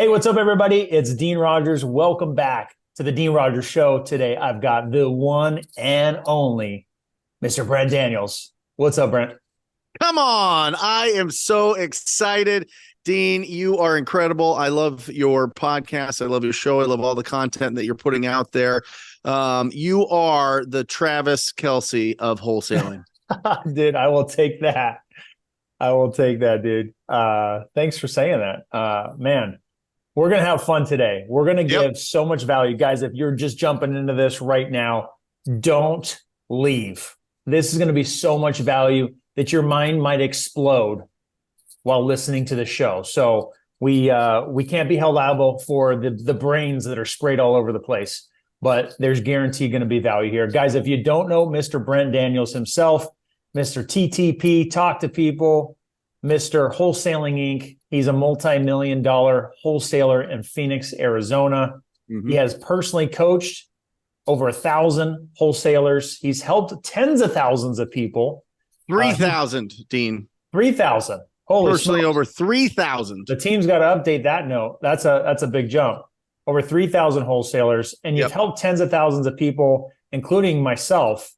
Hey, what's up, everybody? It's Dean Rogers. Welcome back to the Dean Rogers Show. Today, I've got the one and only Mr. Brent Daniels. What's up, Brent? Come on. I am so excited. Dean, you are incredible. I love your podcast. I love your show. I love all the content that you're putting out there. You are the Travis Kelce of wholesaling. Dude, I will take that. I will take that, dude. Thanks for saying that. Man, we're going to have fun today. We're going to give so much value. Guys, if you're just jumping into this right now, don't leave. This is going to be so much value that your mind might explode while listening to the show. So we can't be held liable for the brains that are sprayed all over the place, but there's guaranteed going to be value here. Guys, if you don't know Mr. Brent Daniels himself, Mr. TTP, Talk to People, Mr. Wholesaling Inc., he's a multi-million-dollar wholesaler in Phoenix, Arizona. Mm-hmm. He has personally coached over 1,000 wholesalers. He's helped tens of thousands of people. 3,000, Dean. 3,000. Holy personally smokes. Over 3,000. The team's got to update that note. That's a big jump. Over 3,000 wholesalers, and you've helped tens of thousands of people, including myself,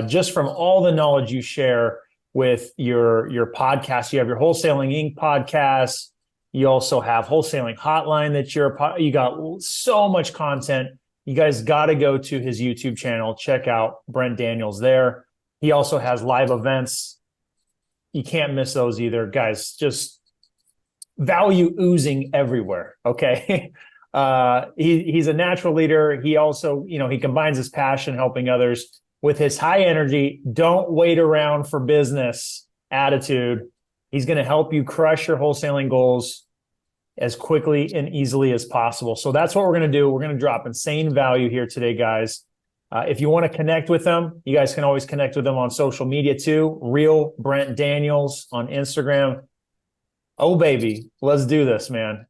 just from all the knowledge you share with your podcast. You have your Wholesaling Inc. podcast. You also have Wholesaling Hotline that you got so much content. You guys got to go to his YouTube channel. Check out Brent Daniels there. He also has live events. You can't miss those either. Guys, just value oozing everywhere, okay? He's a natural leader. He also, he combines his passion helping others with his high energy, don't wait around for business attitude. He's going to help you crush your wholesaling goals as quickly and easily as possible. So that's what we're going to do. We're going to drop insane value here today, guys. If you want to connect with them, you guys can always connect with them on social media too. Real Brent Daniels on Instagram. Oh, baby, let's do this, man.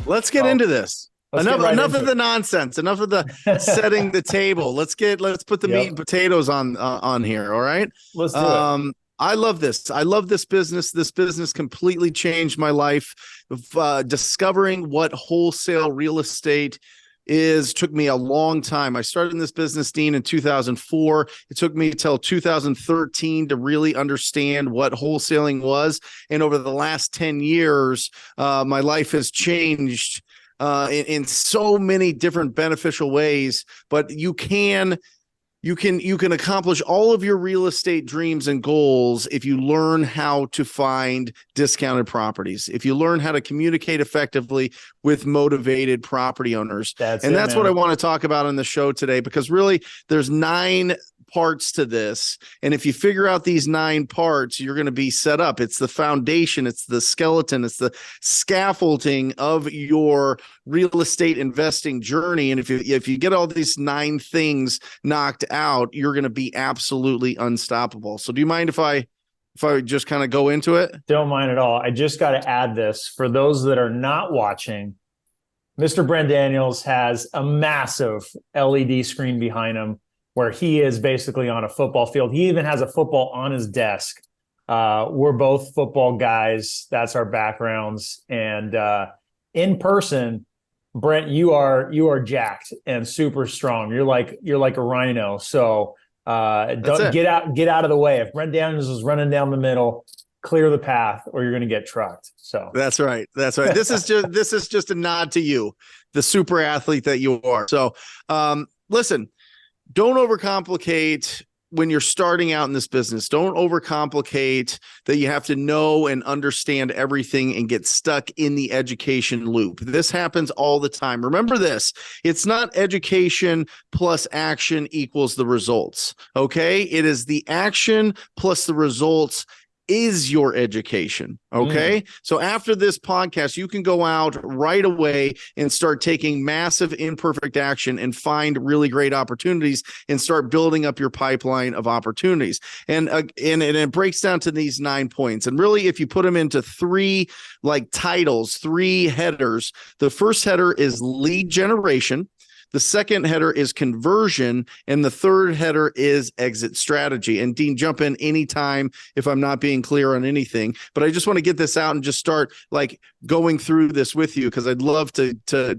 Let's get into this. Enough of the nonsense. Enough of the setting the table. Let's put the meat and potatoes on here. All right. Let's do it. I love this. I love this business. This business completely changed my life. Discovering what wholesale real estate is took me a long time. I started in this business, Dean, in 2004. It took me till 2013 to really understand what wholesaling was. And over the last 10 years, my life has changed in so many different beneficial ways. But you can accomplish all of your real estate dreams and goals if you learn how to find discounted properties, if you learn how to communicate effectively with motivated property owners. That's what I want to talk about on the show today, because really there's 9 parts to this. And if you figure out these 9 parts, you're going to be set up. It's the foundation. It's the skeleton. It's the scaffolding of your real estate investing journey. And if you get all these 9 things knocked out, you're going to be absolutely unstoppable. So do you mind if I just kind of go into it? Don't mind at all. I just got to add this for those that are not watching. Mr. Brent Daniels has a massive LED screen behind him, where he is basically on a football field. He even has a football on his desk. We're both football guys. That's our backgrounds. And in person, Brent, you are jacked and super strong. You're like a rhino. So don't get out of the way. If Brent Daniels is running down the middle, clear the path, or you're going to get trucked. So that's right. This is just a nod to you, the super athlete that you are. So listen. Don't overcomplicate when you're starting out in this business. Don't overcomplicate that you have to know and understand everything and get stuck in the education loop. This happens all the time. Remember this, it's not education plus action equals the results. Okay. It is the action plus the results is your education. Okay. So after this podcast, you can go out right away and start taking massive imperfect action and find really great opportunities and start building up your pipeline of opportunities. And it breaks down to these 9 points. And really, if you put them into 3 titles, 3 headers, the first header is lead generation. The second header is conversion, and the third header is exit strategy. And Dean, jump in anytime if I'm not being clear on anything, but I just want to get this out and just start like going through this with you, because I'd love to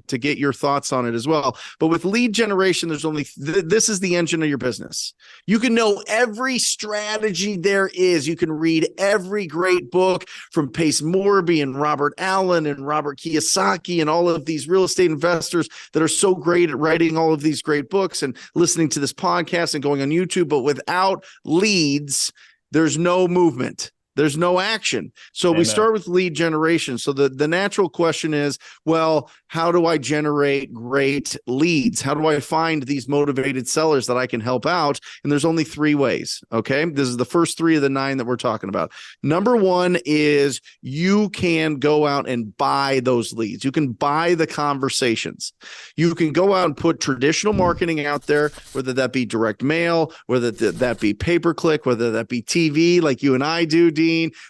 get your thoughts on it as well. But with lead generation, there's only this is the engine of your business. You can know every strategy there is. You can read every great book from Pace Morby and Robert Allen and Robert Kiyosaki and all of these real estate investors that are so great at writing all of these great books and listening to this podcast and going on YouTube. But without leads, there's no movement. There's no action. So Amen. We start with lead generation. So the natural question is, well, how do I generate great leads? How do I find these motivated sellers that I can help out? And there's only 3 ways. Okay. This is the first 3 of the 9 that we're talking about. Number 1 is you can go out and buy those leads. You can buy the conversations. You can go out and put traditional marketing out there, whether that be direct mail, whether that be pay-per-click, whether that be TV like you and I do,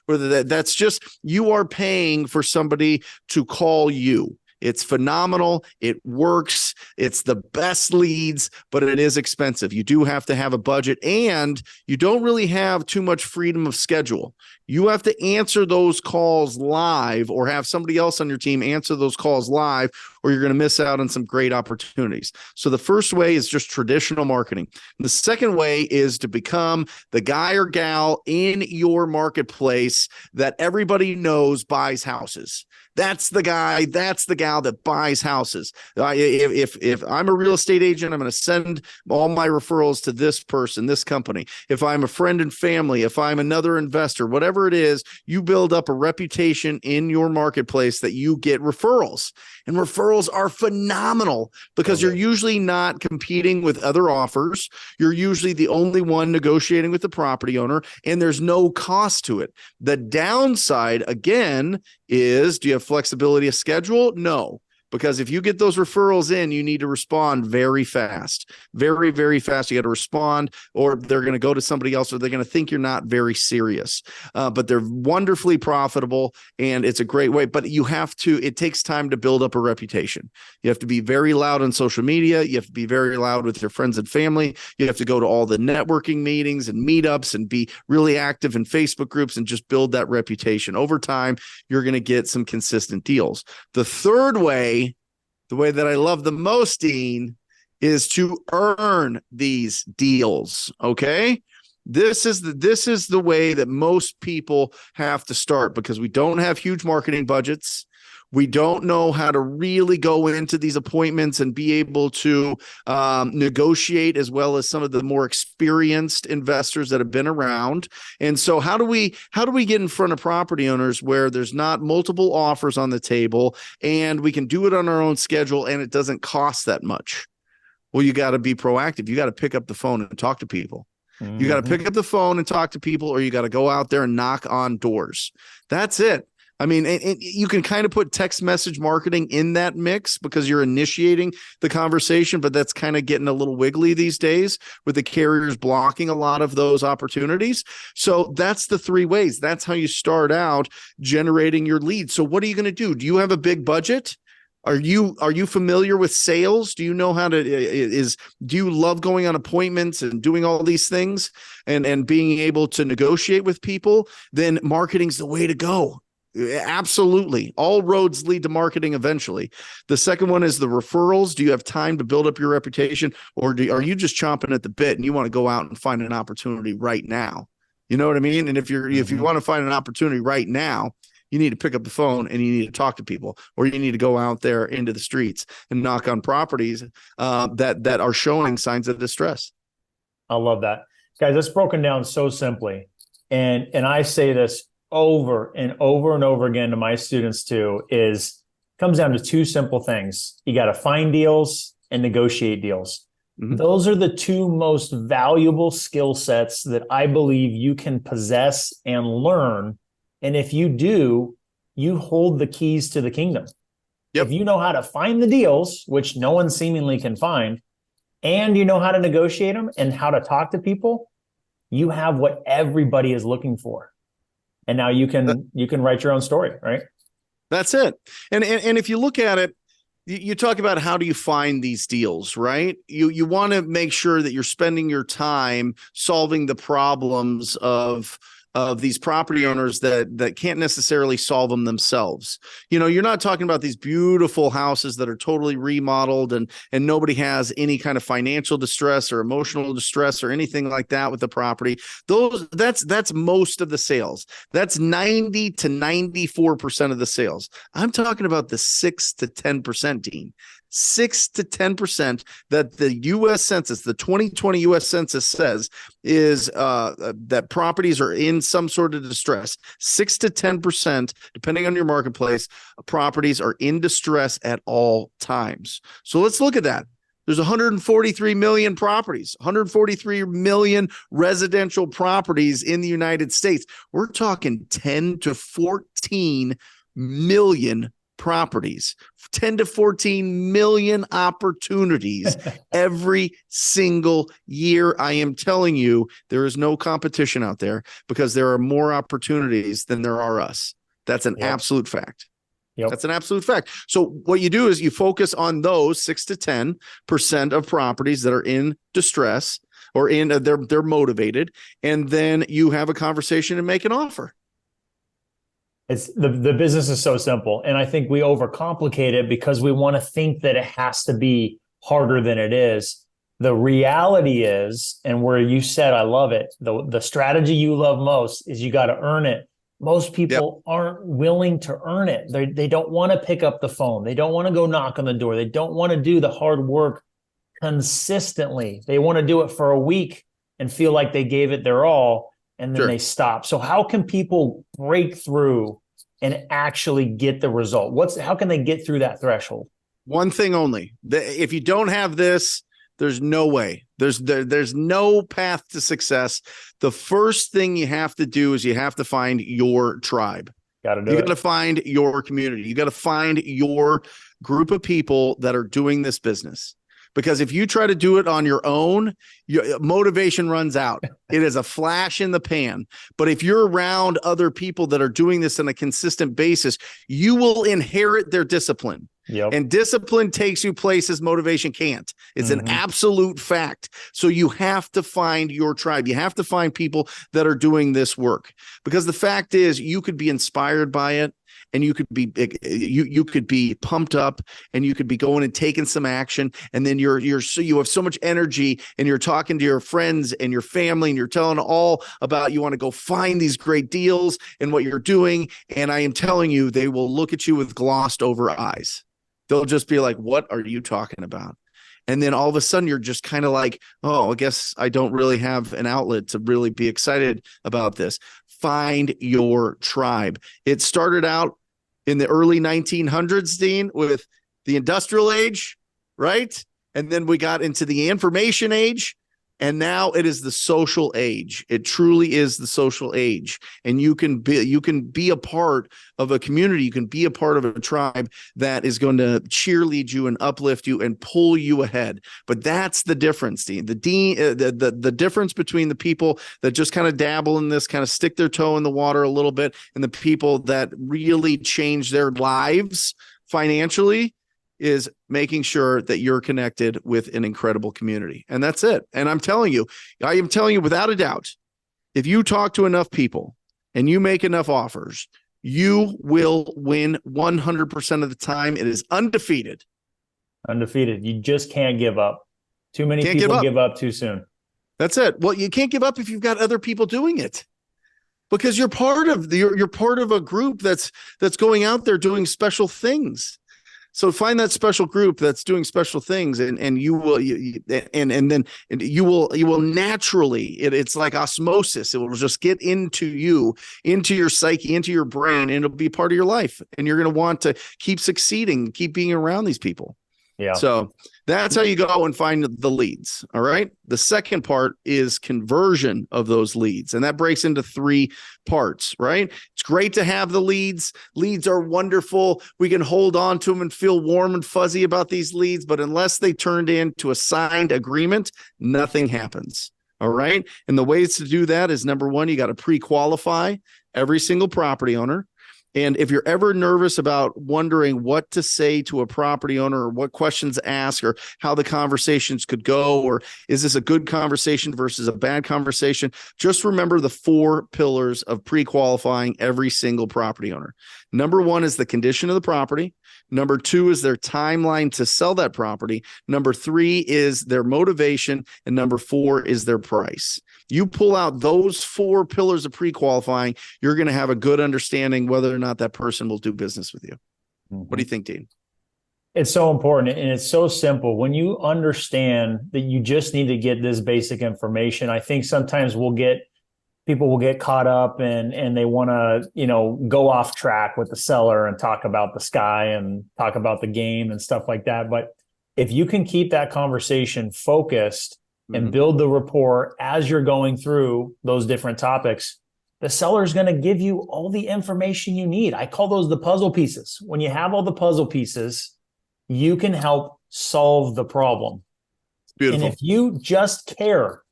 whether that's just you are paying for somebody to call you. It's phenomenal. It works. It's the best leads, but it is expensive. You do have to have a budget, and you don't really have too much freedom of schedule. You have to answer those calls live or have somebody else on your team answer those calls live, or you're going to miss out on some great opportunities. So the first way is just traditional marketing. The second way is to become the guy or gal in your marketplace that everybody knows buys houses. That's the guy, that's the gal that buys houses. If I'm a real estate agent, I'm going to send all my referrals to this person, this company. If I'm a friend and family, if I'm another investor, whatever it is, you build up a reputation in your marketplace that you get referrals. And referrals are phenomenal because you're usually not competing with other offers. You're usually the only one negotiating with the property owner, and there's no cost to it. The downside, again, is do you have flexibility of schedule? No. Because if you get those referrals in, you need to respond very fast, very, very fast. You got to respond, or they're going to go to somebody else, or they're going to think you're not very serious. But they're wonderfully profitable, and it's a great way. But you have to, it takes time to build up a reputation. You have to be very loud on social media. You have to be very loud with your friends and family. You have to go to all the networking meetings and meetups and be really active in Facebook groups and just build that reputation. Over time, you're going to get some consistent deals. The third way, the way that I love the most, Dean, is to earn these deals. Okay. This is the way that most people have to start, because we don't have huge marketing budgets. We don't know how to really go into these appointments and be able to negotiate as well as some of the more experienced investors that have been around. And so how do we get in front of property owners where there's not multiple offers on the table, and we can do it on our own schedule and it doesn't cost that much? Well, you got to be proactive. You got to pick up the phone and talk to people. You got to pick up the phone and talk to people, or you got to go out there and knock on doors. That's it. I mean, you can kind of put text message marketing in that mix because you're initiating the conversation, but that's kind of getting a little wiggly these days with the carriers blocking a lot of those opportunities. So that's the 3 ways. That's how you start out generating your leads. So what are you going to do? Do you have a big budget? Are you familiar with sales? Do you know how to do you love going on appointments and doing all these things and being able to negotiate with people? Then marketing's the way to go. Absolutely. All roads lead to marketing eventually. The second one is the referrals. Do you have time to build up your reputation, or are you just chomping at the bit and you want to go out and find an opportunity right now? You know what I mean? And if you want to find an opportunity right now, you need to pick up the phone and you need to talk to people, or you need to go out there into the streets and knock on properties that are showing signs of distress. I love that. Guys, that's broken down so simply. And I say this over and over and over again to my students too, comes down to 2 simple things. You got to find deals and negotiate deals. Mm-hmm. Those are the 2 most valuable skill sets that I believe you can possess and learn. And if you do, you hold the keys to the kingdom. Yep. If you know how to find the deals, which no one seemingly can find, and you know how to negotiate them and how to talk to people, you have what everybody is looking for. And now you can write your own story, right? That's it. And if you look at it, You talk about how do you find these deals, right? You want to make sure that you're spending your time solving the problems of these property owners that can't necessarily solve them themselves. You're not talking about these beautiful houses that are totally remodeled and nobody has any kind of financial distress or emotional distress or anything like that with the property. That's most of the sales. That's 90 to 94% of the sales. I'm talking about the 6 to 10%, Dean. 6 to 10% that the U.S. Census, the 2020 U.S. Census says is that properties are in some sort of distress. 6 to 10%, depending on your marketplace, properties are in distress at all times. So let's look at that. There's 143 million properties, 143 million residential properties in the United States. We're talking 10 to 14 million properties, 10 to 14 million opportunities every single year. I am telling you, there is no competition out there because there are more opportunities than there are us. That's an absolute fact. That's an absolute fact. So what you do is you focus on those 6 to 10% of properties that are in distress or they're motivated, and then you have a conversation and make an offer. It's the business is so simple. And I think we overcomplicate it because we want to think that it has to be harder than it is. The reality is, and where you said, I love it, the strategy you love most is you got to earn it. Most people aren't willing to earn it. They don't want to pick up the phone. They don't want to go knock on the door. They don't want to do the hard work consistently. They want to do it for a week and feel like they gave it their all, and then they stop. So how can people break through and actually get the result? How can they get through that threshold? One thing only. If you don't have this, there's no way. There's no path to success. The first thing you have to do is you have to find your tribe. You got to find your community. You got to find your group of people that are doing this business. Because if you try to do it on your own, your motivation runs out. It is a flash in the pan. But if you're around other people that are doing this on a consistent basis, you will inherit their discipline. And discipline takes you places motivation can't. It's an absolute fact. So you have to find your tribe. You have to find people that are doing this work. Because the fact is, you could be inspired by it. And you could be pumped up, and you could be going and taking some action, and then you have so much energy, and you're talking to your friends and your family, and you're telling all about you want to go find these great deals and what you're doing. And I am telling you, they will look at you with glossed over eyes. They'll just be like, "What are you talking about?" And then all of a sudden, you're just kind of like, "Oh, I guess I don't really have an outlet to really be excited about this." Find your tribe. It started out in the early 1900s, Dean, with the industrial age, right? And then we got into the information age, and now it is the social age. It truly is the social age. And you can be a part of a community. You can be a part of a tribe that is going to cheerlead you and uplift you and pull you ahead. But that's the difference, Dean. The difference between the people that just kind of dabble in this, kind of stick their toe in the water a little bit, and the people that really change their lives financially is making sure that you're connected with an incredible community. And that's it. And I am telling you without a doubt, if you talk to enough people and you make enough offers, you will win 100% of the time. It is undefeated. Undefeated. You just can't give up. Too many people give up too soon. That's it. Well, you can't give up if you've got other people doing it, because you're part of a group that's going out there doing special things. So find that special group that's doing special things, and you will naturally, it's like osmosis. It will just get into you, into your psyche, into your brain, and it'll be part of your life. And you're going to want to keep succeeding, keep being around these people. Yeah. So that's how you go and find the leads. All right. The second part is conversion of those leads. And that breaks into 3 parts, right? It's great to have the leads. Leads are wonderful. We can hold on to them and feel warm and fuzzy about these leads, but unless they turned into a signed agreement, nothing happens. All right. And the ways to do that is, number one, you got to pre-qualify every single property owner. And if you're ever nervous about wondering what to say to a property owner or what questions to ask or how the conversations could go, or is this a good conversation versus a bad conversation, just remember the 4 pillars of pre-qualifying every single property owner. Number 1 is the condition of the property. Number 2 is their timeline to sell that property. Number 3 is their motivation. And number 4 is their price. You pull out those 4 pillars of pre-qualifying, you're going to have a good understanding whether or not that person will do business with you. Mm-hmm. What do you think, Dean? It's so important, and it's so simple. When you understand that you just need to get this basic information, I think sometimes people will get caught up and they want to, go off track with the seller and talk about the sky and talk about the game and stuff like that. But if you can keep that conversation focused and build the rapport as you're going through those different topics, the seller is going to give you all the information you need. I call those the puzzle pieces. When you have all the puzzle pieces, you can help solve the problem. It's beautiful. And if you just care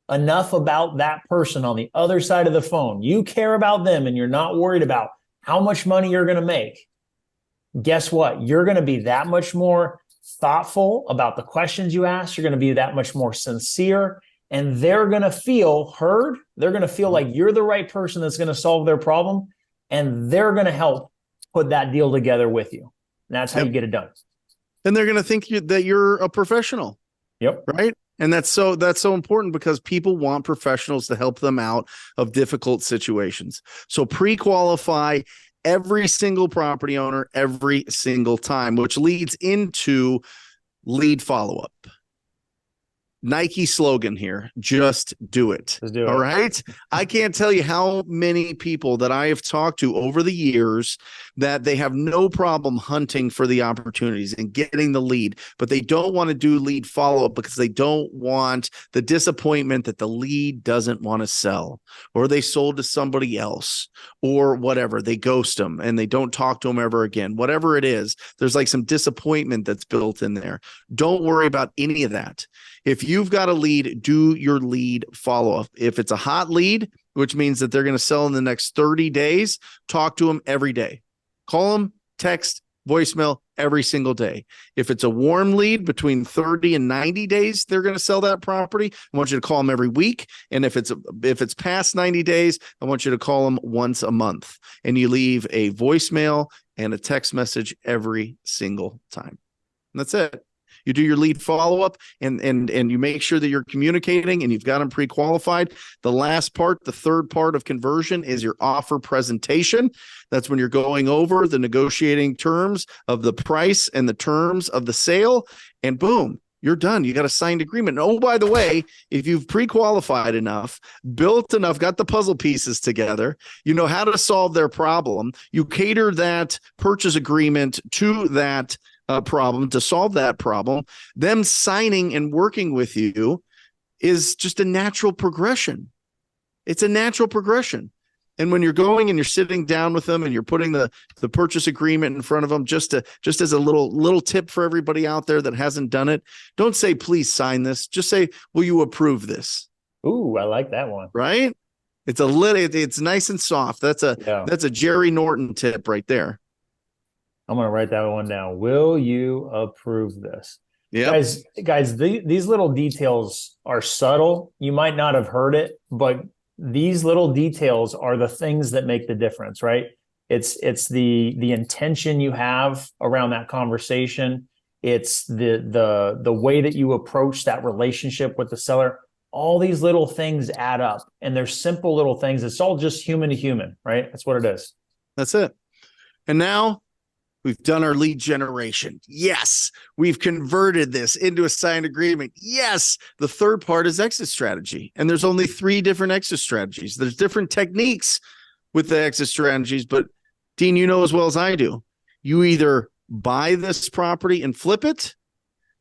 enough about that person on the other side of the phone, you care about them and you're not worried about how much money you're going to make, guess what? You're going to be that much more thoughtful about the questions you ask. You're going to be that much more sincere, and they're going to feel heard. They're going to feel like you're the right person that's going to solve their problem, and they're going to help put that deal together with you. And that's how you get it done. And they're going to think that you're a professional. Yep. Right. And that's so important because people want professionals to help them out of difficult situations. So pre-qualify every single property owner every single time, which leads into lead follow-up. Nike slogan here, just do it. Just do it. All right. I can't tell you how many people that I have talked to over the years that they have no problem hunting for the opportunities and getting the lead, but they don't want to do lead follow-up because they don't want the disappointment that the lead doesn't want to sell, or they sold to somebody else, or whatever. They ghost them and they don't talk to them ever again. Whatever it is, there's like some disappointment that's built in there. Don't worry about any of that. If you've got a lead, do your lead follow-up. If it's a hot lead, which means that they're going to sell in the next 30 days, talk to them every day. Call them, text, voicemail every single day. If it's a warm lead between 30 and 90 days, they're going to sell that property. I want you to call them every week. And if it's past 90 days, I want you to call them once a month. And you leave a voicemail and a text message every single time. And that's it. You do your lead follow-up and you make sure that you're communicating and you've got them pre-qualified. The last part, the third part of conversion, is your offer presentation. That's when you're going over the negotiating terms of the price and the terms of the sale, and boom, you're done. You got a signed agreement. And oh, by the way, if you've pre-qualified enough, built enough, got the puzzle pieces together, you know how to solve their problem, you cater that purchase agreement to that problem to solve that problem, them signing and working with you is just a natural progression. It's a natural progression. And when you're going and you're sitting down with them and you're putting the purchase agreement in front of them, just as a little tip for everybody out there that hasn't done it, don't say, please sign this. Just say, will you approve this? Ooh, I like that one. Right? It's nice and soft. That's a Jerry Norton tip right there. I'm going to write that one down. Will you approve this? Yeah, guys, these little details are subtle. You might not have heard it, but these little details are the things that make the difference, right? It's the intention you have around that conversation. It's the way that you approach that relationship with the seller. All these little things add up, and they're simple little things. It's all just human to human, right? That's what it is. That's it. And now we've done our lead generation. Yes. We've converted this into a signed agreement. Yes. The third part is exit strategy. And there's only 3 different exit strategies. There's different techniques with the exit strategies, but Dean, you know as well as I do, you either buy this property and flip it,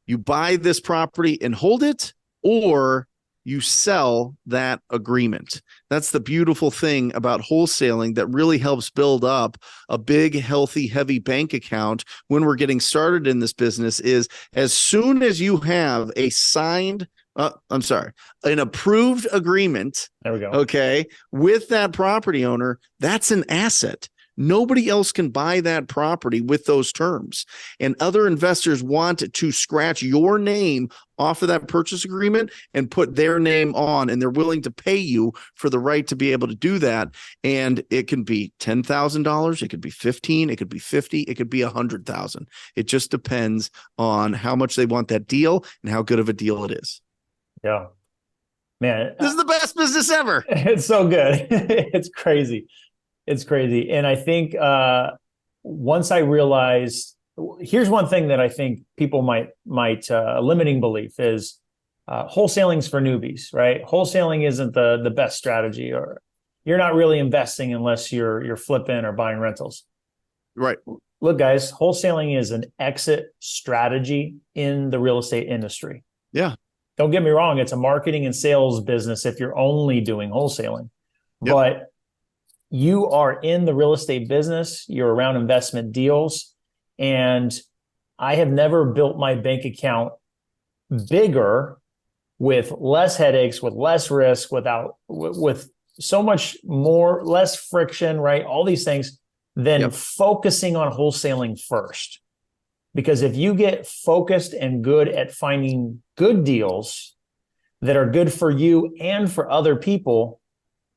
you buy this property and hold it, or you sell that agreement. That's the beautiful thing about wholesaling that really helps build up a big, healthy, heavy bank account when we're getting started in this business is as soon as you have a signed, an approved agreement, there we go. Okay, with that property owner, that's an asset. Nobody else can buy that property with those terms. And other investors want to scratch your name off of that purchase agreement and put their name on, and they're willing to pay you for the right to be able to do that. And it can be $10,000, it could be 15, it could be 50, it could be 100,000. It just depends on how much they want that deal and how good of a deal it is. Yeah, man, this is the best business ever. It's so good. It's crazy. It's crazy. And I think once I realized, here's one thing that I think people might a limiting belief is wholesaling's for newbies, right? Wholesaling isn't the best strategy, or you're not really investing unless you're flipping or buying rentals. Right. Look, guys, wholesaling is an exit strategy in the real estate industry. Yeah. Don't get me wrong. It's a marketing and sales business if you're only doing wholesaling, but you are in the real estate business, you're around investment deals. And I have never built my bank account bigger with less headaches, with less risk, with so much more, less friction, right? All these things than focusing on wholesaling first. Because if you get focused and good at finding good deals that are good for you and for other people,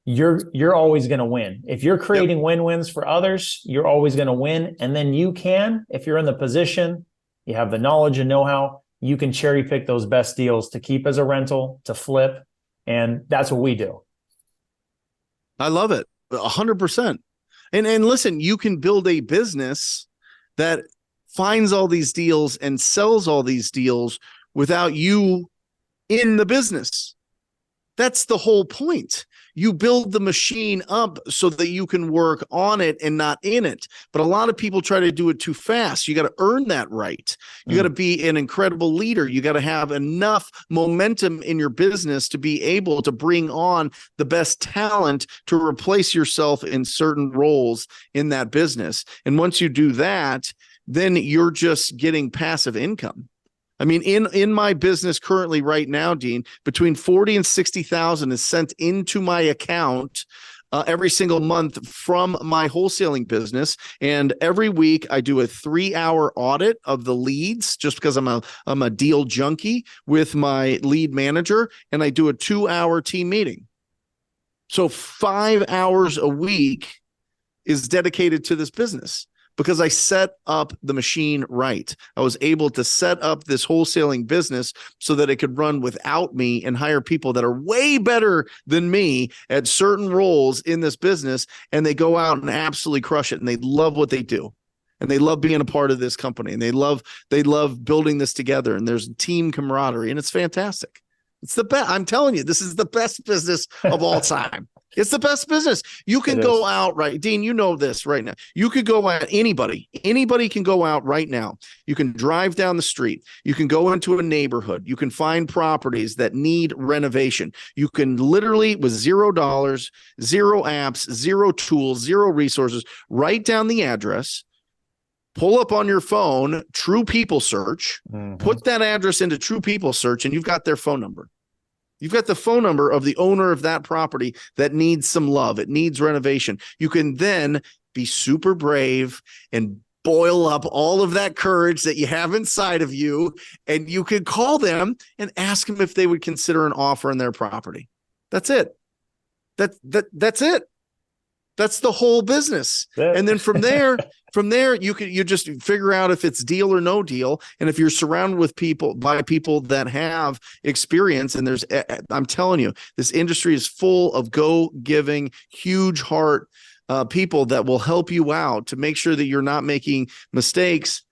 you're always going to win. If you're creating win-wins for others, you're always going to win. And then you can, if you're in the position, you have the knowledge and know-how, you can cherry pick those best deals to keep as a rental, to flip. And that's what we do. I love it. 100%. And listen, you can build a business that finds all these deals and sells all these deals without you in the business. That's the whole point. You build the machine up so that you can work on it and not in it. But a lot of people try to do it too fast. You got to earn that right. You got to be an incredible leader. You got to have enough momentum in your business to be able to bring on the best talent to replace yourself in certain roles in that business. And once you do that, then you're just getting passive income. I mean, in my business currently right now, Dean, between 40 and 60,000 is sent into my account every single month from my wholesaling business. And every week I do a 3-hour audit of the leads, just because I'm a deal junkie, with my lead manager, and I do a 2-hour team meeting. So 5 hours a week is dedicated to this business, because I set up the machine right. I was able to set up this wholesaling business so that it could run without me and hire people that are way better than me at certain roles in this business. And they go out and absolutely crush it. And they love what they do. And they love being a part of this company. And they love building this together. And there's team camaraderie. And it's fantastic. It's the best. I'm telling you, this is the best business of all time. It's the best business. You can go out, right? Dean, you know this right now. You could go out, anybody can go out right now. You can drive down the street. You can go into a neighborhood. You can find properties that need renovation. You can literally, with $0, zero apps, zero tools, zero resources, write down the address, pull up on your phone, True People Search, put that address into True People Search, and you've got their phone number. You've got the phone number of the owner of that property that needs some love. It needs renovation. You can then be super brave and boil up all of that courage that you have inside of you, and you could call them and ask them if they would consider an offer on their property. That's it. That's it. That's the whole business. And then from there, you just figure out if it's deal or no deal. And if you're surrounded by people that have experience, and I'm telling you, this industry is full of go-giving, huge heart people that will help you out to make sure that you're not making mistakes.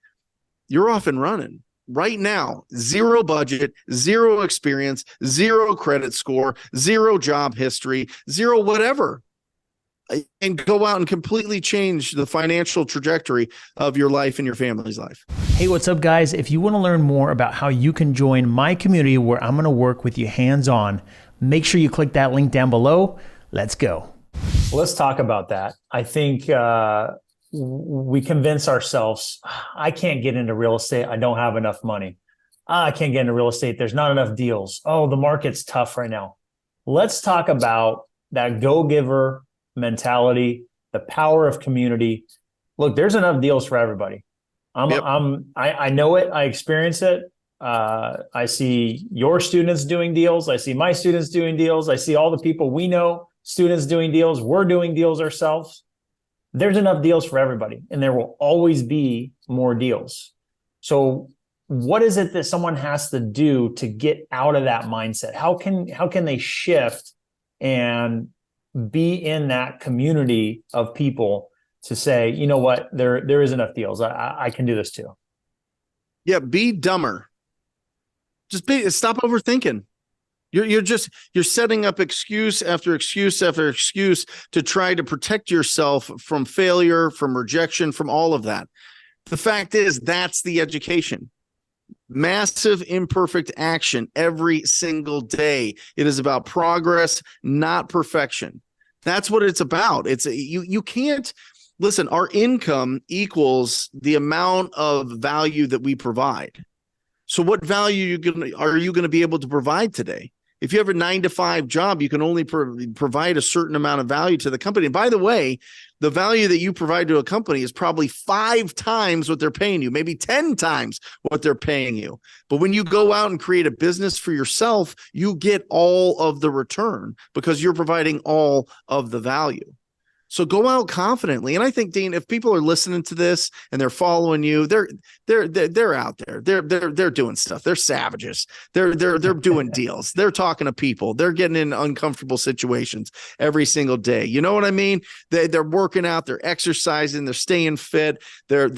You're off and running. Right now, zero budget, zero experience, zero credit score, zero job history, zero whatever. And go out and completely change the financial trajectory of your life and your family's life. Hey, what's up, guys? If you want to learn more about how you can join my community where I'm going to work with you hands-on, make sure you click that link down below. Let's go. Let's talk about that. I think we convince ourselves, I can't get into real estate. I don't have enough money. I can't get into real estate. There's not enough deals. Oh, the market's tough right now. Let's talk about that go-giver mentality the power of community. Look, there's enough deals for everybody. I know it. I experience it. I see your students doing deals. I see my students doing deals. I see all the people we know, students doing deals. We're doing deals ourselves. There's enough deals for everybody, and there will always be more deals. So what is it that someone has to do to get out of that mindset? How can they shift and be in that community of people to say, you know what, there is enough deals. I can do this too. Yeah, be dumber. Stop overthinking. You're setting up excuse after excuse after excuse to try to protect yourself from failure, from rejection, from all of that. The fact is, that's the education. Massive imperfect action every single day. It is about progress, not perfection. That's what it's about. You can't listen. Our income equals the amount of value that we provide. So what value are you going to be able to provide today? If you have a 9-to-5 job, you can only provide a certain amount of value to the company. And by the way, the value that you provide to a company is probably 5 times what they're paying you, maybe 10 times what they're paying you. But when you go out and create a business for yourself, you get all of the return because you're providing all of the value. So go out confidently. And I think, Dean, if people are listening to this and they're following you, they're out there. They're doing stuff. They're savages. They're doing deals. They're talking to people. They're getting in uncomfortable situations every single day. You know what I mean? They're working out. They're exercising. They're staying fit. They're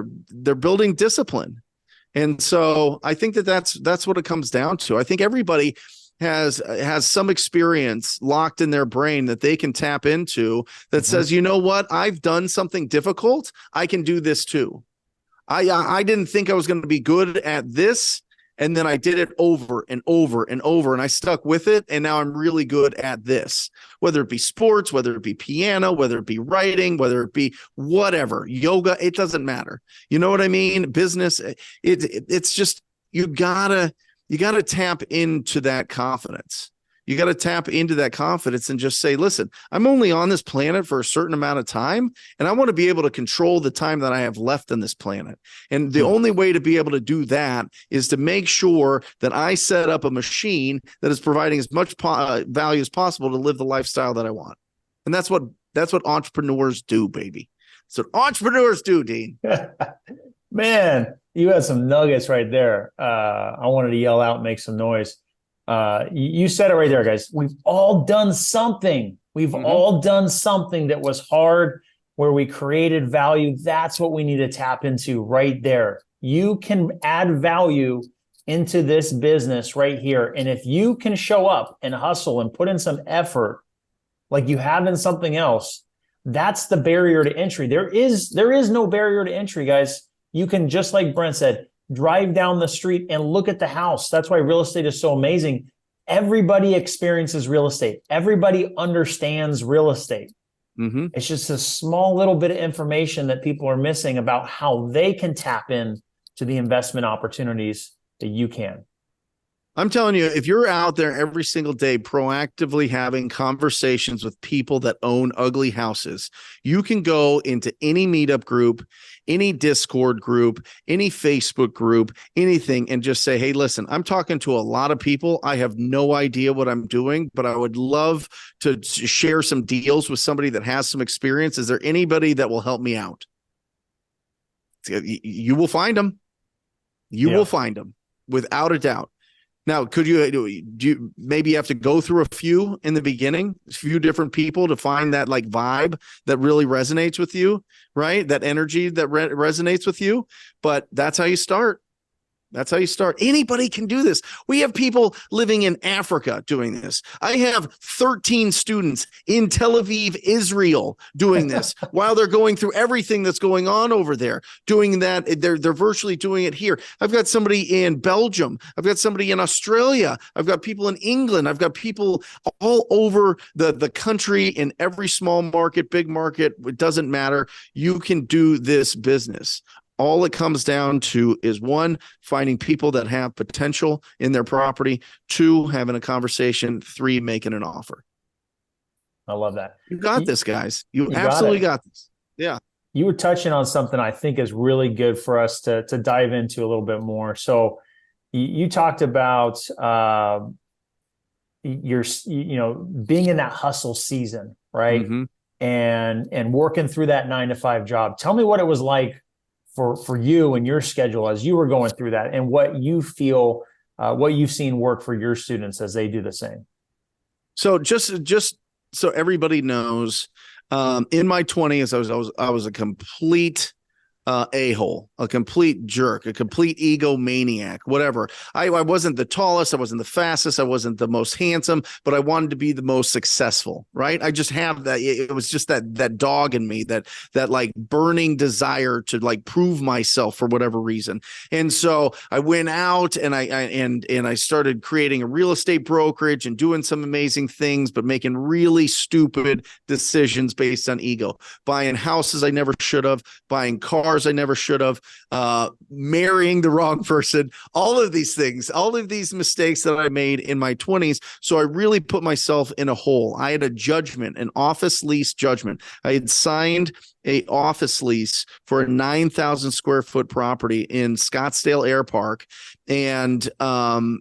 building discipline. And so I think that's what it comes down to. I think everybody has some experience locked in their brain that they can tap into that says, you know what, I've done something difficult. I can do this too. I didn't think I was going to be good at this. And then I did it over and over and over, and I stuck with it. And now I'm really good at this, whether it be sports, whether it be piano, whether it be writing, whether it be whatever, yoga, it doesn't matter. You know what I mean? Business. It's just, you gotta tap into that confidence. You got to tap into that confidence and just say, listen, I'm only on this planet for a certain amount of time, and I want to be able to control the time that I have left on this planet. And the only way to be able to do that is to make sure that I set up a machine that is providing as much value as possible to live the lifestyle that I want. And that's what entrepreneurs do, baby. That's what entrepreneurs do, Dean. Man, you had some nuggets right there. I wanted to yell out and make some noise. You said it right there, guys. We've all done something. We've all done something that was hard, where we created value. That's what we need to tap into right there. You can add value into this business right here. And if you can show up and hustle and put in some effort like you have in something else, that's the barrier to entry. There is no barrier to entry, guys. You can, just like Brent said, drive down the street and look at the house. That's why real estate is so amazing. Everybody experiences real estate. Everybody understands real estate. It's just a small little bit of information that people are missing about how they can tap in to the investment opportunities that you can. I'm telling you, if you're out there every single day proactively having conversations with people that own ugly houses, you can go into any meetup group, any Discord group, any Facebook group, anything, and just say, hey, listen, I'm talking to a lot of people. I have no idea what I'm doing, but I would love to share some deals with somebody that has some experience. Is there anybody that will help me out? You will find them. You will find them without a doubt. Now, do you maybe have to go through a few in the beginning, a few different people to find that like vibe that really resonates with you, right? That energy that resonates with you. But that's how you start. That's how you start. Anybody can do this. We have people living in Africa doing this. I have 13 students in Tel Aviv, Israel doing this while they're going through everything that's going on over there, doing that. They're virtually doing it here. I've got somebody in Belgium. I've got somebody in Australia. I've got people in England. I've got people all over the country, in every small market, big market. It doesn't matter. You can do this business. All it comes down to is, 1, finding people that have potential in their property, 2, having a conversation, 3, making an offer. I love that. You got this, guys. You You got absolutely it. got this. Yeah. You were touching on something I think is really good for us to dive into a little bit more. So you talked about being in that hustle season, right? Mm-hmm. And working through that 9 to 5 job. Tell me what it was like for you and your schedule as you were going through that, and what you feel, what you've seen work for your students as they do the same. So just so everybody knows, in my 20s, I was a complete a-hole, a complete jerk, a complete egomaniac, whatever. I wasn't the tallest, I wasn't the fastest, I wasn't the most handsome, but I wanted to be the most successful, right? I just have that. It was just that dog in me, that like burning desire to like prove myself for whatever reason. And so I went out and I started creating a real estate brokerage and doing some amazing things, but making really stupid decisions based on ego, buying houses I never should have, buying cars I never should have, marrying the wrong person, all of these things, all of these mistakes that I made in my 20s. So I really put myself in a hole. I had a judgment, an office lease judgment. I had signed a office lease for a 9,000 square foot property in Scottsdale Air Park. And I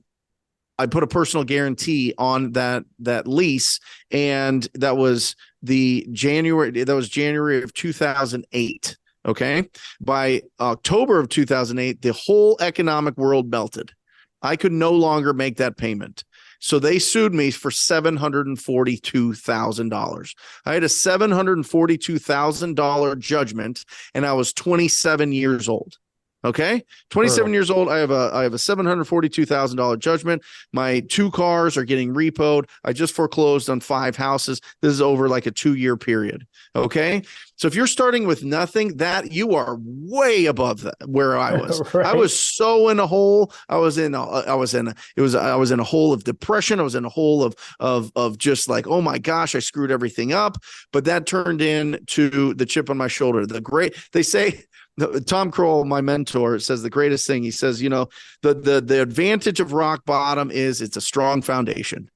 put a personal guarantee on that lease. And that was January of 2008. Okay. By October of 2008, the whole economic world melted. I could no longer make that payment. So they sued me for $742,000. I had a $742,000 judgment, and I was 27 years old. Okay. 27 years old. I have a $742,000 judgment. My 2 cars are getting repoed. I just foreclosed on 5 houses. This is over like a 2-year period. Okay. So if you're starting with nothing, that you are way above that where I was. Right. I was so in a hole. I was in a hole of depression. I was in a hole of just like, oh my gosh, I screwed everything up. But that turned into the chip on my shoulder. They say, Tom Kroll, my mentor, says the greatest thing. He says, the advantage of rock bottom is it's a strong foundation.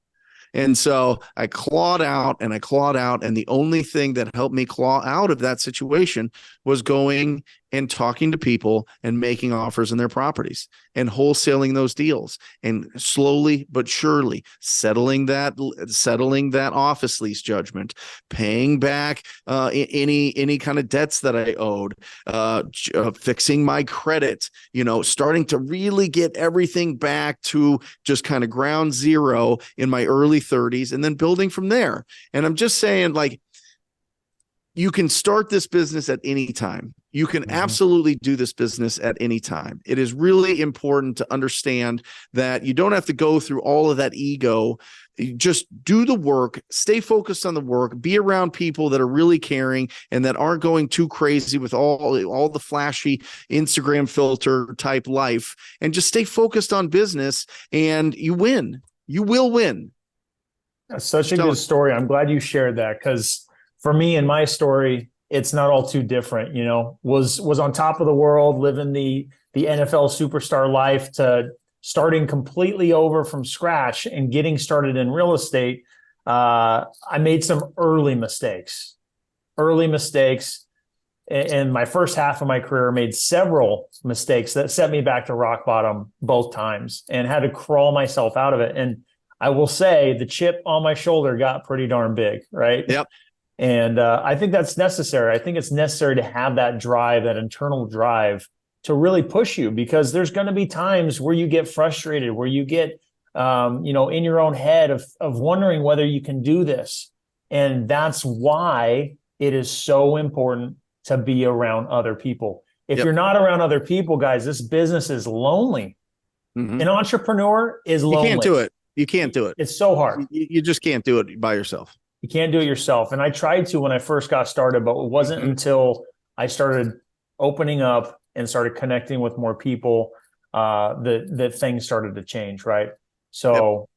And so I clawed out and I clawed out. And the only thing that helped me claw out of that situation was going and talking to people and making offers on their properties and wholesaling those deals, and slowly but surely settling that office lease judgment, paying back any kind of debts that I owed, fixing my credit, starting to really get everything back to just kind of ground zero in my early 30s, and then building from there. And I'm just saying, like, you can start this business at any time. You can absolutely do this business at any time. It is really important to understand that you don't have to go through all of that ego. You just do the work, stay focused on the work, be around people that are really caring and that aren't going too crazy with all the flashy Instagram filter type life, and just stay focused on business, and you win. You will win. That's such a good story. I'm glad you shared that, because for me and my story, it's not all too different. Was on top of the world, living the NFL superstar life, to starting completely over from scratch and getting started in real estate. I made some early mistakes. In my first half of my career, made several mistakes that set me back to rock bottom both times, and had to crawl myself out of it. And I will say the chip on my shoulder got pretty darn big, right? Yep. And I think that's necessary. I think it's necessary to have that drive, that internal drive, to really push you, because there's going to be times where you get frustrated, where you get, in your own head of wondering whether you can do this. And that's why it is so important to be around other people. If you're not around other people, guys, this business is lonely. An entrepreneur is lonely. You can't do it. You can't do it. It's so hard. You just can't do it by yourself. You can't do it yourself. And I tried to when I first got started, but it wasn't until I started opening up and started connecting with more people that things started to change, right? So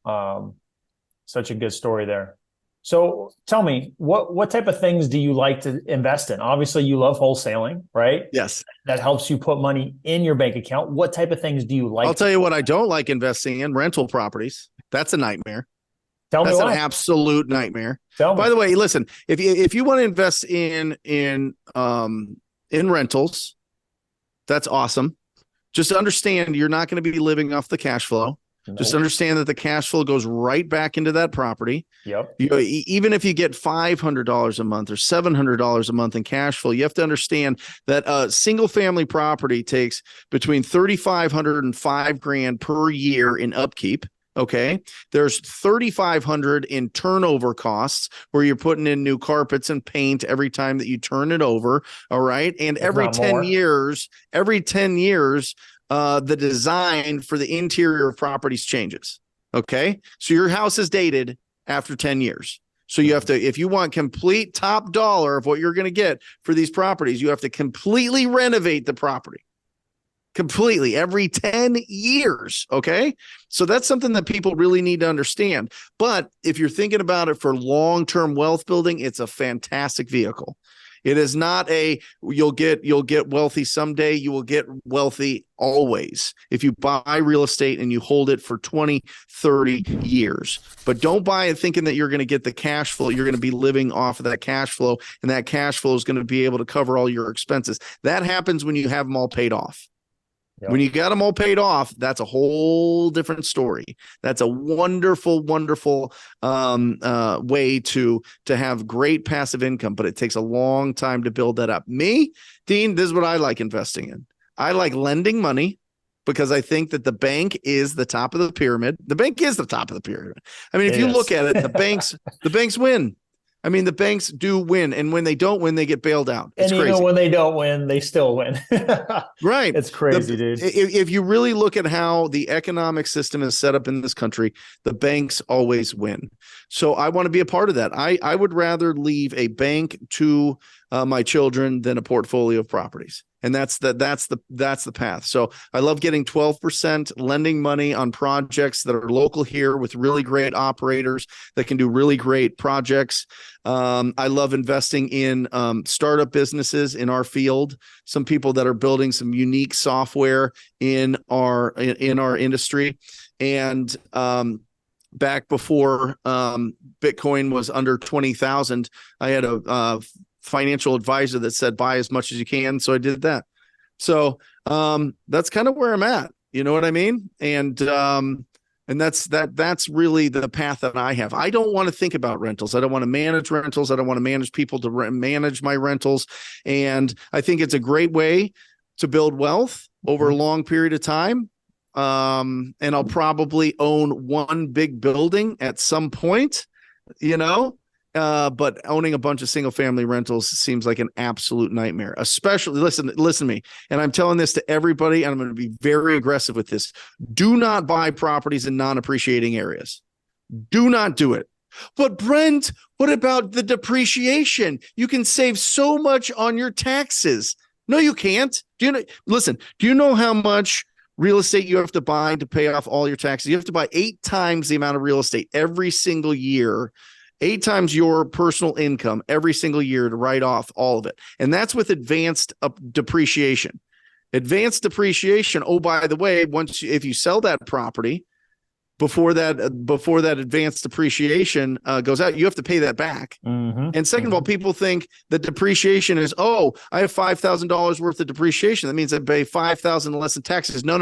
such a good story there. So tell me, what type of things do you like to invest in? Obviously, you love wholesaling, right? Yes. That helps you put money in your bank account. What type of things do you like? I'll tell you what I don't like investing in: rental properties. That's a nightmare. Tell me That's an why. absolute nightmare. Tell me. By the way, listen, if you want to invest in rentals, that's awesome. Just understand you're not going to be living off the cash flow. Nope. Just understand that the cash flow goes right back into that property. Yep. Even if you get $500 a month or $700 a month in cash flow, you have to understand that a single family property takes between $3,500 and $5,000 per year in upkeep. Okay. There's $3,500 in turnover costs where you're putting in new carpets and paint every time that you turn it over. All right. And every 10 years, the design for the interior of properties changes. Okay. So your house is dated after 10 years. So you have to, if you want complete top dollar of what you're going to get for these properties, you have to completely renovate the property. Completely every 10 years. Okay. So that's something that people really need to understand. But if you're thinking about it for long-term wealth building, it's a fantastic vehicle. It is not you'll get wealthy someday. You will get wealthy always if you buy real estate and you hold it for 20, 30 years. But don't buy it thinking that you're going to get the cash flow. You're going to be living off of that cash flow, and that cash flow is going to be able to cover all your expenses. That happens when you have them all paid off. Yep. When you got them all paid off, that's a whole different story. That's a wonderful, wonderful way to have great passive income, but it takes a long time to build that up. Me, Dean, this is what I like investing in. I like lending money because I think that the bank is the top of the pyramid. The bank is the top of the pyramid. I mean, if you look at it, the banks win. I mean, the banks do win, and when they don't win, they get bailed out. It's crazy. Even when they don't win, they still win. Right. It's crazy, dude. If you really look at how the economic system is set up in this country, the banks always win. So I want to be a part of that. I would rather leave a bank to my children than a portfolio of properties. And that's the path. So I love getting 12% lending money on projects that are local here with really great operators that can do really great projects. I love investing in startup businesses in our field. Some people that are building some unique software in our industry. And back before Bitcoin was under 20,000, I had a financial advisor that said buy as much as you can, so I did that. So that's kind of where I'm at, you know what I mean? And that's really the path that I have. I don't want to think about rentals. I don't want to manage rentals. I don't want to manage people to manage my rentals. And I think it's a great way to build wealth over a long period of time. And I'll probably own one big building at some point, you know. But owning a bunch of single family rentals seems like an absolute nightmare, especially listen to me. And I'm telling this to everybody, and I'm going to be very aggressive with this. Do not buy properties in non-appreciating areas. Do not do it. But Brent, what about the depreciation? You can save so much on your taxes. No, you can't. Do you know how much real estate you have to buy to pay off all your taxes? You have to buy 8 times the amount of real estate every single year. 8 times your personal income every single year to write off all of it. And that's with advanced depreciation. Advanced depreciation. Oh, by the way, if you sell that property before that advanced depreciation goes out, you have to pay that back. Mm-hmm. And second of all, people think that depreciation is, oh, I have $5,000 worth of depreciation. That means I pay $5,000 less in taxes. No.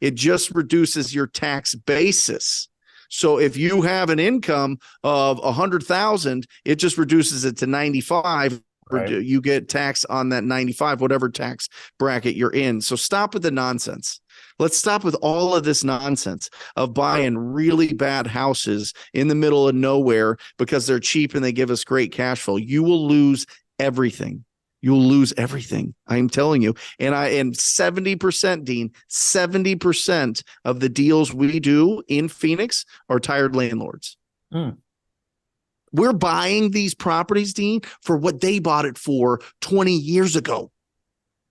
It just reduces your tax basis. So if you have an income of 100,000, it just reduces it to 95. Right. You get tax on that 95, whatever tax bracket you're in. So stop with the nonsense. Let's stop with all of this nonsense of buying really bad houses in the middle of nowhere because they're cheap and they give us great cash flow. You will lose everything. You'll lose everything. I'm telling you. And 70%, Dean, 70% of the deals we do in Phoenix are tired landlords. We're buying these properties, Dean, for what they bought it for 20 years ago.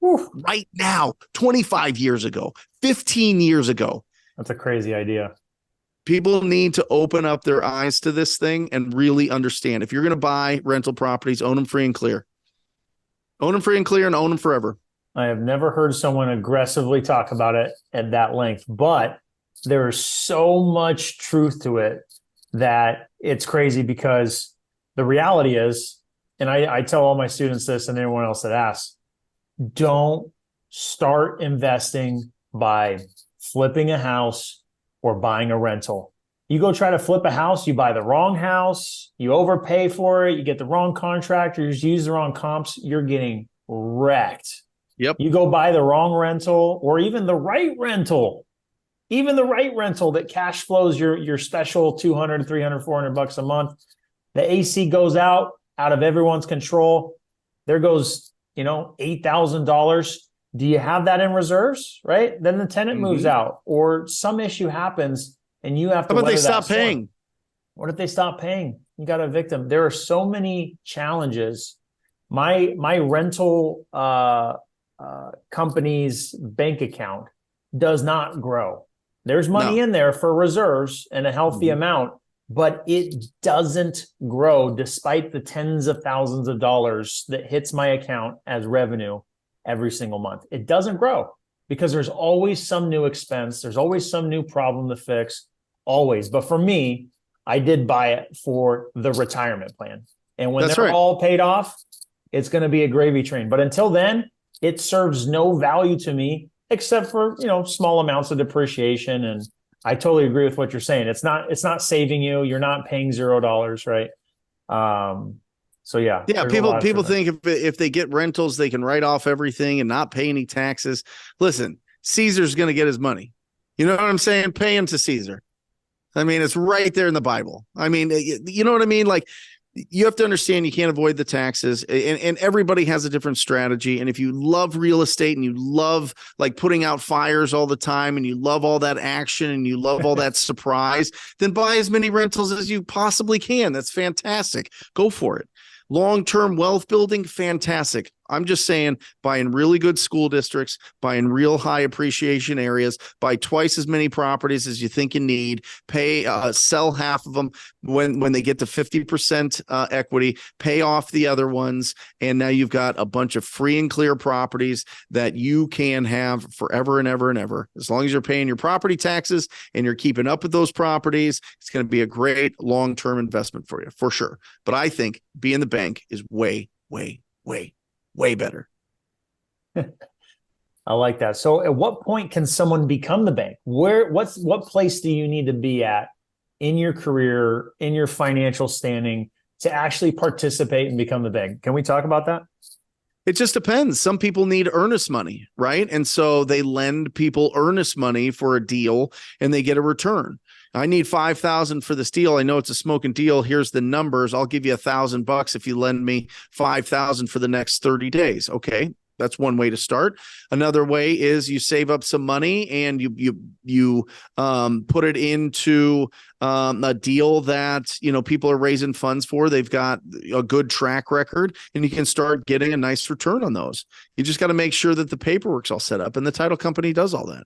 Woo. Right now, 25 years ago, 15 years ago. That's a crazy idea. People need to open up their eyes to this thing and really understand. If you're going to buy rental properties, own them free and clear. Own them free and clear and own them forever. I have never heard someone aggressively talk about it at that length, but there is so much truth to it. that it's crazy because the reality is, and I tell all my students this and anyone else that asks, don't start investing by flipping a house or buying a rental. You go try to flip a house, you buy the wrong house, you overpay for it, you get the wrong contractors, use the wrong comps, you're getting wrecked. Yep. You go buy the wrong rental or even the right rental, that cash flows your special 200, 300, 400 bucks a month. The AC goes out of everyone's control. There goes, $8,000. Do you have that in reserves? Right. Then the tenant moves out or some issue happens and you have to. How about they stop paying? What if they stop paying? You got to evict them. There are so many challenges. My rental company's bank account does not grow. There's money in there for reserves and a healthy amount, but it doesn't grow despite the tens of thousands of dollars that hits my account as revenue every single month. It doesn't grow because there's always some new expense. There's always some new problem to fix, always. But for me, I did buy it for the retirement plan. And when they're all paid off, it's going to be a gravy train. But until then, it serves no value to me except for, small amounts of depreciation. And I totally agree with what you're saying. It's not saving you. You're not paying $0, right? So yeah. Yeah. People think if they get rentals, they can write off everything and not pay any taxes. Listen, Caesar's going to get his money. You know what I'm saying? Pay him to Caesar. I mean, it's right there in the Bible. I mean, you know what I mean? Like, you have to understand you can't avoid the taxes, and everybody has a different strategy. And if you love real estate and you love like putting out fires all the time and you love all that action and you love all that surprise, then buy as many rentals as you possibly can. That's fantastic. Go for it. Long-term wealth building, fantastic. I'm just saying, buy in really good school districts, buy in real high appreciation areas, buy twice as many properties as you think you need, sell half of them when they get to 50% equity, pay off the other ones. And now you've got a bunch of free and clear properties that you can have forever and ever and ever. As long as you're paying your property taxes and you're keeping up with those properties, it's going to be a great long-term investment for you, for sure. But I think being the bank is way, way, way, way better. I like that. So at what point can someone become the bank? What place do you need to be at in your career, in your financial standing to actually participate and become the bank? Can we talk about that? It just depends. Some people need earnest money, right? And so they lend people earnest money for a deal and they get a return. I need $5,000 for this deal. I know it's a smoking deal. Here's the numbers. I'll give you $1,000 if you lend me $5,000 for the next 30 days. Okay. That's one way to start. Another way is you save up some money and you put it into a deal that, people are raising funds for. They've got a good track record and you can start getting a nice return on those. You just got to make sure that the paperwork's all set up and the title company does all that.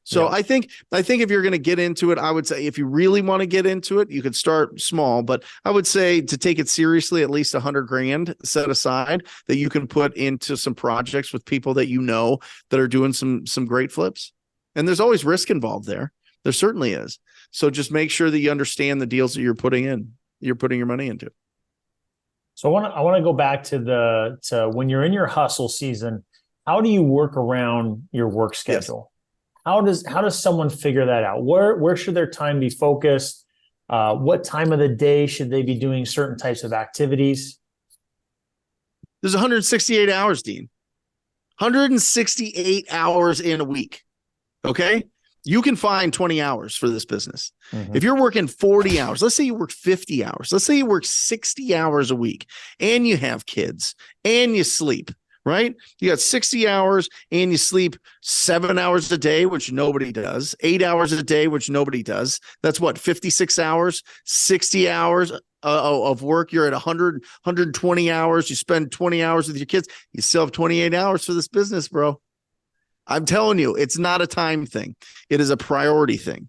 So I think if you're going to get into it, I would say if you really want to get into it, you could start small, but I would say to take it seriously, at least $100,000 set aside that you can put into some projects with people that that are doing some great flips. And there's always risk involved there. There certainly is. So just make sure that you understand the deals that you're putting your money into. So I want to go back to when you're in your hustle season, how do you work around your work schedule? Yes. How does someone figure that out? Where should their time be focused? What time of the day should they be doing certain types of activities? There's 168 hours, Dean. 168 hours in a week. Okay? You can find 20 hours for this business. Mm-hmm. If you're working 40 hours, let's say you work 50 hours, let's say you work 60 hours a week and you have kids and you sleep. Right? You got 60 hours and you sleep 7 hours a day, which nobody does, 8 hours a day, which nobody does. That's what, 56 hours, 60 hours of work. You're at 100, 120 hours. You spend 20 hours with your kids. You still have 28 hours for this business, bro. I'm telling you, it's not a time thing. It is a priority thing.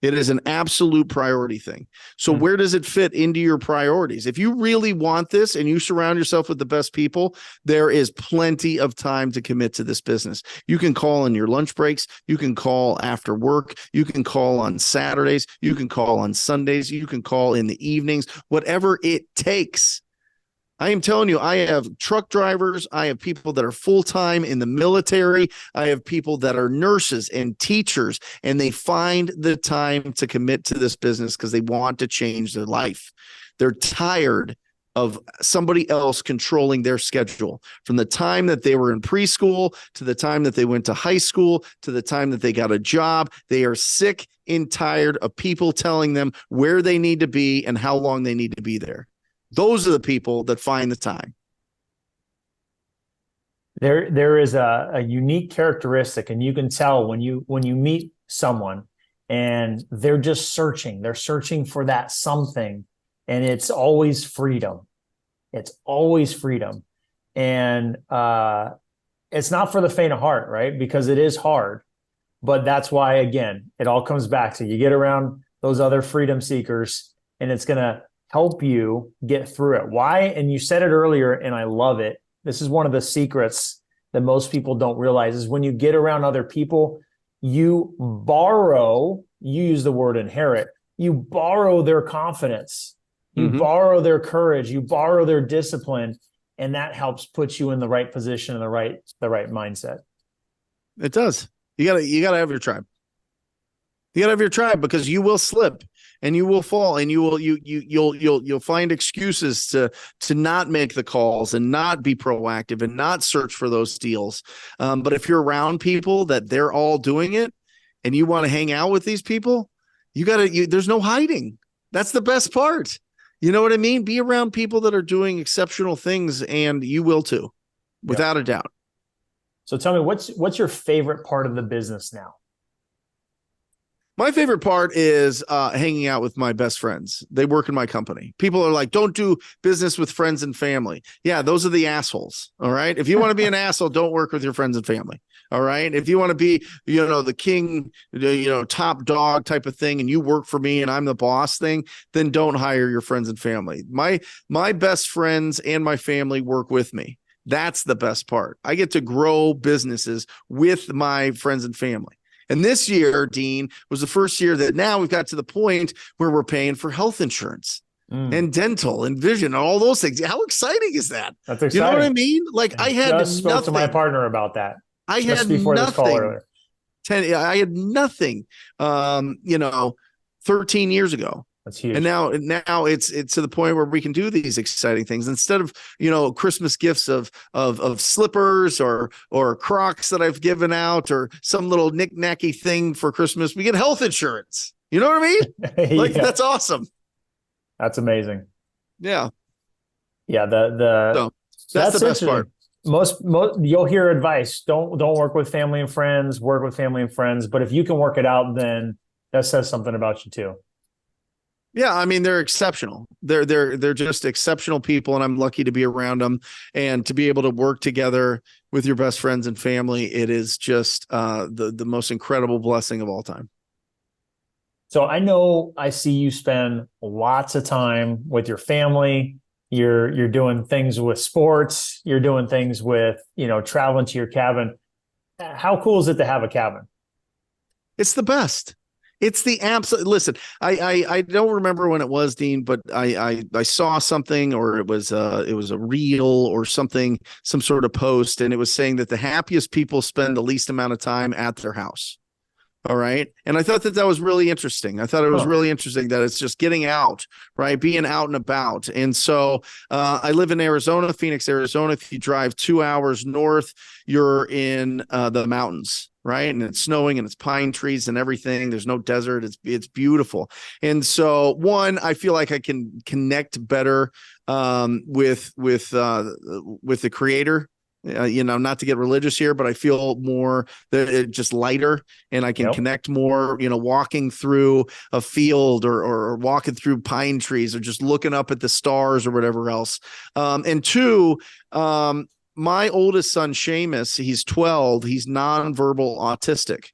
It is an absolute priority thing. So where does it fit into your priorities? If you really want this and you surround yourself with the best people, there is plenty of time to commit to this business. You can call on your lunch breaks. You can call after work. You can call on Saturdays. You can call on Sundays. You can call in the evenings, whatever it takes. I am telling you, I have truck drivers. I have people that are full-time in the military. I have people that are nurses and teachers, and they find the time to commit to this business because they want to change their life. They're tired of somebody else controlling their schedule from the time that they were in preschool to the time that they went to high school to the time that they got a job. They are sick and tired of people telling them where they need to be and how long they need to be there. Those are the people that find the time. There is a unique characteristic, and you can tell when you meet someone and they're just searching. They're searching for that something, and it's always freedom. It's always freedom. And it's not for the faint of heart, right? Because it is hard. But that's why, again, it all comes back to you get around those other freedom seekers, and it's going to help you get through it. Why? And you said it earlier, and I love it. This is one of the secrets that most people don't realize is when you get around other people, you use the word inherit, you borrow their confidence, you borrow their courage, you borrow their discipline, and that helps put you in the right position and the right mindset. It does. You gotta have your tribe. You gotta have your tribe because you will slip and you will fall and you'll find excuses to not make the calls and not be proactive and not search for those deals. But if you're around people that they're all doing it and you want to hang out with these people, there's no hiding. That's the best part. You know what I mean? Be around people that are doing exceptional things and you will too, without a doubt. So tell me, what's your favorite part of the business now? My favorite part is hanging out with my best friends. They work in my company. People are like, don't do business with friends and family. Yeah, those are the assholes. All right. If you want to be an asshole, don't work with your friends and family. All right. If you want to be, the king, top dog type of thing, and you work for me and I'm the boss thing, then don't hire your friends and family. My best friends and my family work with me. That's the best part. I get to grow businesses with my friends and family. And this year, Dean, was the first year that now we've got to the point where we're paying for health insurance and dental and vision and all those things. How exciting is that? That's exciting. You know what I mean? Like I had just spoke nothing. to my partner about that. I just had before nothing. This call earlier. I had nothing. 13 years ago. That's huge. And now it's to the point where we can do these exciting things instead of, Christmas gifts of slippers or Crocs that I've given out or some little knick-knacky thing for Christmas. We get health insurance. You know what I mean? Like That's awesome. That's amazing. Yeah. Yeah. So that's the best part. Most you'll hear advice. Don't work with family and friends, work with family and friends. But if you can work it out, then that says something about you too. Yeah, I mean, they're exceptional. They're just exceptional people, and I'm lucky to be around them and to be able to work together with your best friends and family. It is just the most incredible blessing of all time. So I know I see you spend lots of time with your family. You're doing things with sports. You're doing things with, traveling to your cabin. How cool is it to have a cabin? It's the best. It's the absolute. Listen, I don't remember when it was, Dean, but I saw something, or it was a reel or something, some sort of post, and it was saying that the happiest people spend the least amount of time at their house. All right. And I thought that was really interesting. I thought it was really interesting that it's just getting out, right? Being out and about. And so I live in Arizona, Phoenix, Arizona. If you drive 2 hours north, you're in the mountains, right? And it's snowing and it's pine trees and everything. There's no desert. It's beautiful. And so I feel like I can connect better with the Creator. Not to get religious here, but I feel more just lighter, and I can connect more, walking through a field or walking through pine trees or just looking up at the stars or whatever else. And two, my oldest son, Seamus, he's 12. He's nonverbal autistic.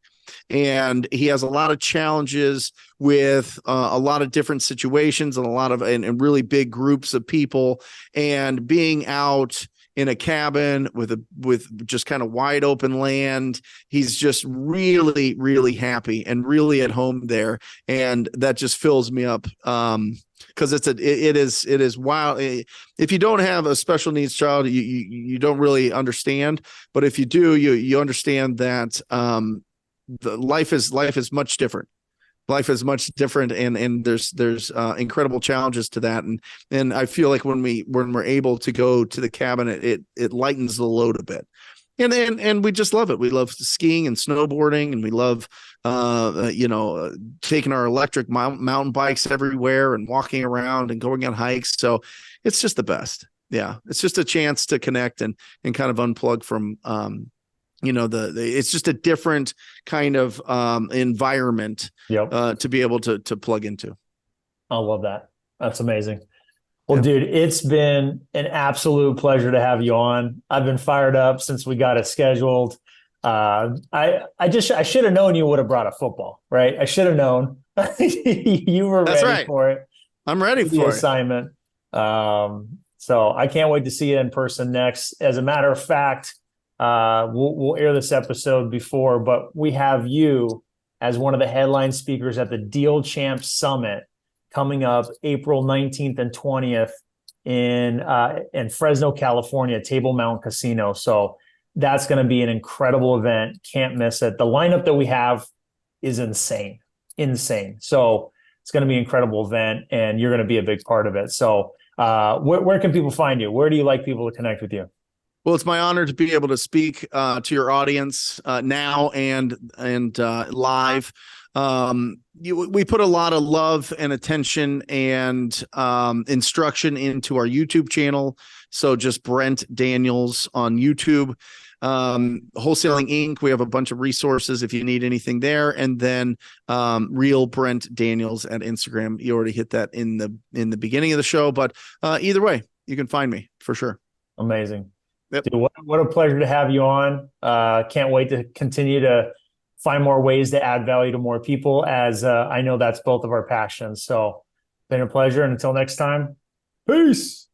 and he has a lot of challenges with a lot of different situations and a lot of and really big groups of people, and being out in a cabin with just kind of wide open land. He's just really, really happy and really at home there. And that just fills me up. Because it is wild. If you don't have a special needs child, you don't really understand. But if you do, you understand that the life is much different. Life is much different, and there's incredible challenges to that, and I feel like when we're able to go to the cabin, it lightens the load a bit, and we just love it. We love skiing and snowboarding, and we love taking our electric mountain bikes everywhere and walking around and going on hikes. So it's just the best. Yeah, it's just a chance to connect and kind of unplug from it's just a different kind of environment to be able to plug into. I love that. That's amazing. Well, dude, it's been an absolute pleasure to have you on. I've been fired up since we got it scheduled. I should have known you would have brought a football, right? I should have known. You were ready for it. I'm ready for the assignment. So I can't wait to see you in person next. As a matter of fact, we'll air this episode before, but we have you as one of the headline speakers at the Deal Champs Summit coming up April 19th and 20th in Fresno, California, Table Mountain Casino. So that's going to be an incredible event. Can't miss it. The lineup that we have is insane. So it's going to be an incredible event, and you're going to be a big part of it. So where can people find you? Where do you like people to connect with you? Well, it's my honor to be able to speak to your audience now and live. We put a lot of love and attention and instruction into our YouTube channel. So just Brent Daniels on YouTube. Wholesaling Inc. We have a bunch of resources if you need anything there. And then Real Brent Daniels at Instagram. You already hit that in the beginning of the show, but either way, you can find me for sure. Amazing. Yep. Dude, what a pleasure to have you on. Can't wait to continue to find more ways to add value to more people, as I know that's both of our passions. So it's been a pleasure. And until next time, peace.